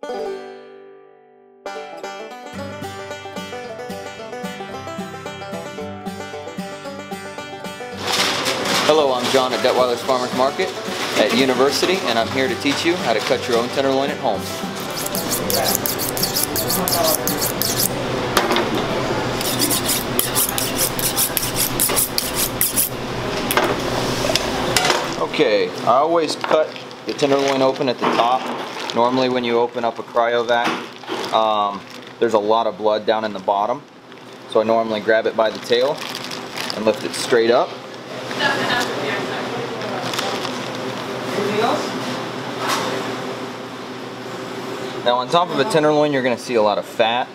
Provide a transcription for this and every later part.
Hello, I'm John at Detwiler's Farmers Market at University, and I'm here to teach you how to cut your own tenderloin at home. Okay, I always cut the tenderloin open at the top. Normally when you open up a cryovac, there's a lot of blood down in the bottom. So I normally grab it by the tail and lift it straight up. Now on top of a tenderloin you're going to see a lot of fat,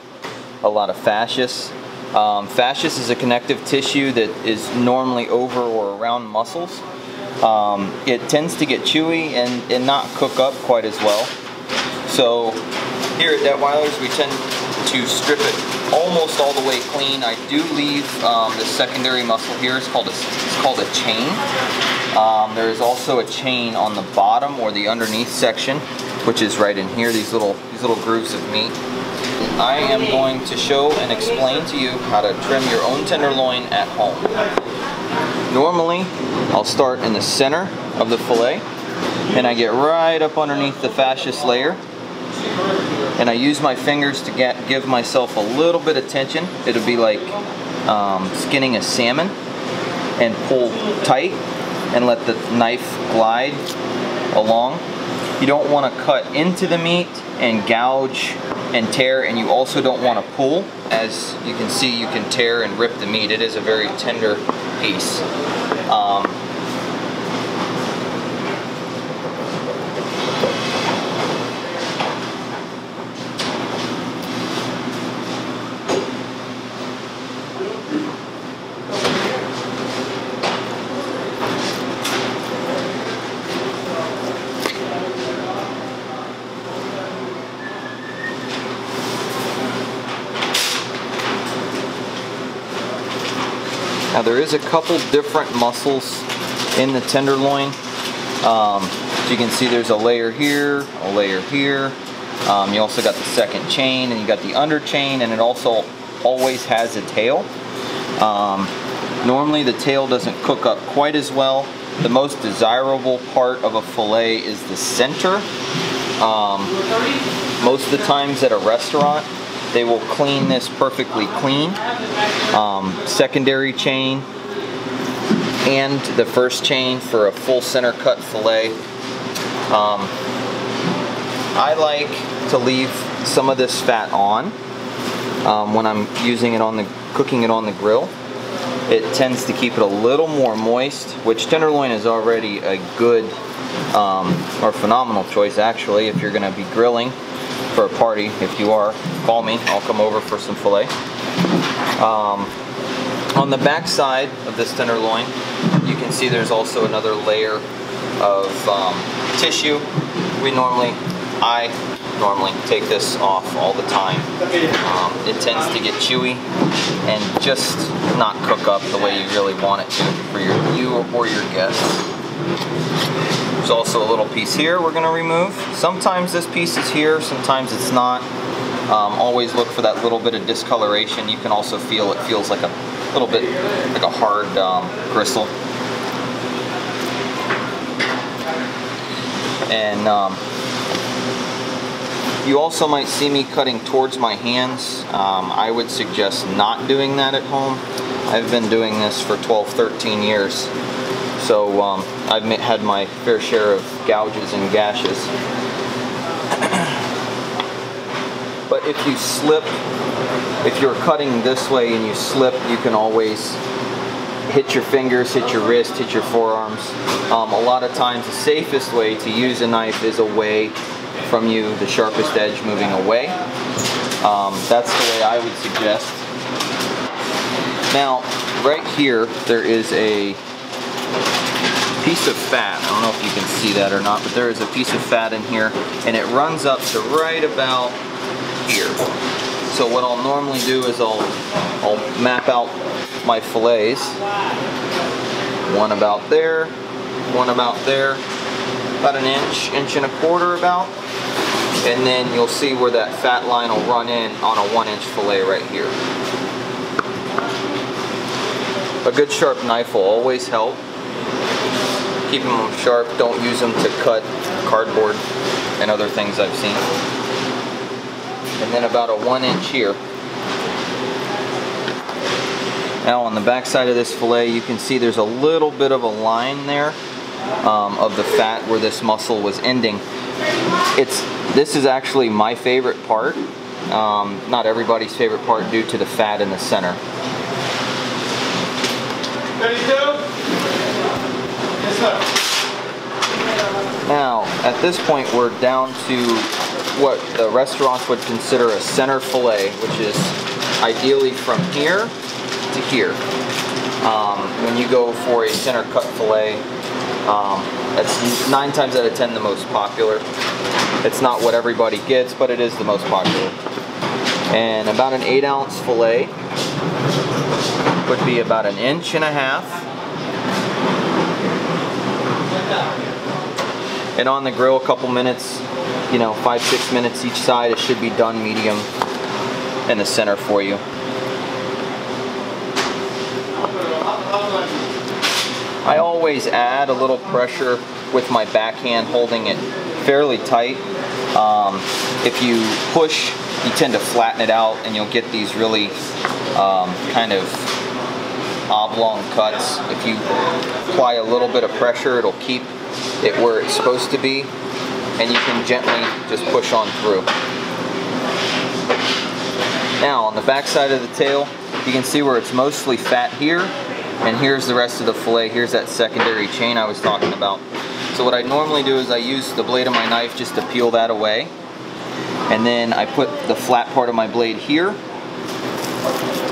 a lot of fascius. Fascius is a connective tissue that is normally over or around muscles. It tends to get chewy and not cook up quite as well. So here at Detwiler's we tend to strip it almost all the way clean. I do leave the secondary muscle here. It's called a chain. There is also a chain on the bottom or the underneath section, which is right in here. These little grooves of meat. I am going to show and explain to you how to trim your own tenderloin at home. Normally, I'll start in the center of the fillet, and I get right up underneath the fascious layer, and I use my fingers to give myself a little bit of tension. It'll be like skinning a salmon, and pull tight and let the knife glide along. You don't want to cut into the meat and gouge and tear, and you also don't want to pull. As you can see, you can tear and rip the meat. It is a very tender piece. Now there is a couple different muscles in the tenderloin. As you can see, there's a layer here, a layer here. You also got the second chain, and you got the under chain, and it also always has a tail. Normally the tail doesn't cook up quite as well. The most desirable part of a fillet is the center. Most of the times at a restaurant, they will clean this perfectly clean. Secondary chain and the first chain for a full center cut fillet. I like to leave some of this fat on when I'm using it on cooking it on the grill. It tends to keep it a little more moist, which tenderloin is already a good or phenomenal choice actually if you're going to be grilling for a party. If you are, call me, I'll come over for some filet. On the back side of this tenderloin, you can see there's also another layer of tissue. I normally take this off all the time. It tends to get chewy and just not cook up the way you really want it to for you or your guests. There's also a little piece here we're going to remove. Sometimes this piece is here, sometimes it's not. Always look for that little bit of discoloration. You can also feel it feels like a little bit like a hard gristle. And you also might see me cutting towards my hands. I would suggest not doing that at home. I've been doing this for 12-13 years. So I've had my fair share of gouges and gashes. But if you slip, if you're cutting this way and you slip, you can always hit your fingers, hit your wrist, hit your forearms. A lot of times the safest way to use a knife is away from you, the sharpest edge moving away. That's the way I would suggest. Now, right here, there is a piece of fat. I don't know if you can see that or not, but there is a piece of fat in here, and it runs up to right about here. So what I'll normally do is I'll map out my fillets. One about there, one about there, about an inch, inch and a quarter about. And then you'll see where that fat line will run in on a 1-inch fillet right here. A good sharp knife will always help. Keep them sharp, don't use them to cut cardboard and other things I've seen. And then about a 1-inch here. Now on the back side of this fillet, you can see there's a little bit of a line there of the fat where this muscle was ending. This is actually my favorite part. Not everybody's favorite part due to the fat in the center. Ready to go? Yes, sir. Now, at this point, we're down to what the restaurants would consider a center fillet, which is ideally from here to here. When you go for a center cut fillet, that's 9 times out of 10 the most popular. It's not what everybody gets, but it is the most popular. And about an 8-ounce fillet would be about 1.5 inches. And on the grill, a couple minutes, 5-6 minutes each side, it should be done medium in the center for you. I always add a little pressure with my backhand, holding it fairly tight. If you push, you tend to flatten it out and you'll get these really kind of oblong cuts. If you apply a little bit of pressure, it'll keep it where it's supposed to be, and you can gently just push on through. Now on the back side of the tail, you can see where it's mostly fat here, and here's the rest of the fillet. Here's that secondary chain I was talking about. So what I normally do is I use the blade of my knife just to peel that away, and then I put the flat part of my blade here,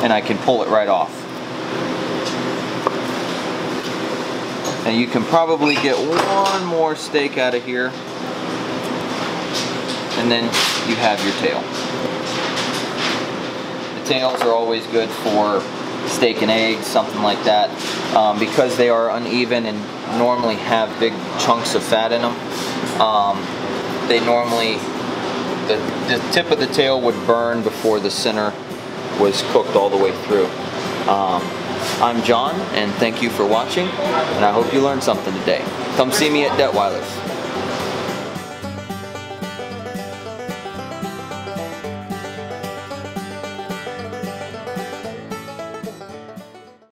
and I can pull it right off. And you can probably get one more steak out of here, and then you have your tail. The tails are always good for steak and eggs, something like that, because they are uneven and normally have big chunks of fat in them. They normally, the tip of the tail would burn before the center was cooked all the way through. I'm John, and thank you for watching, and I hope you learned something today. Come see me at Detwiler's.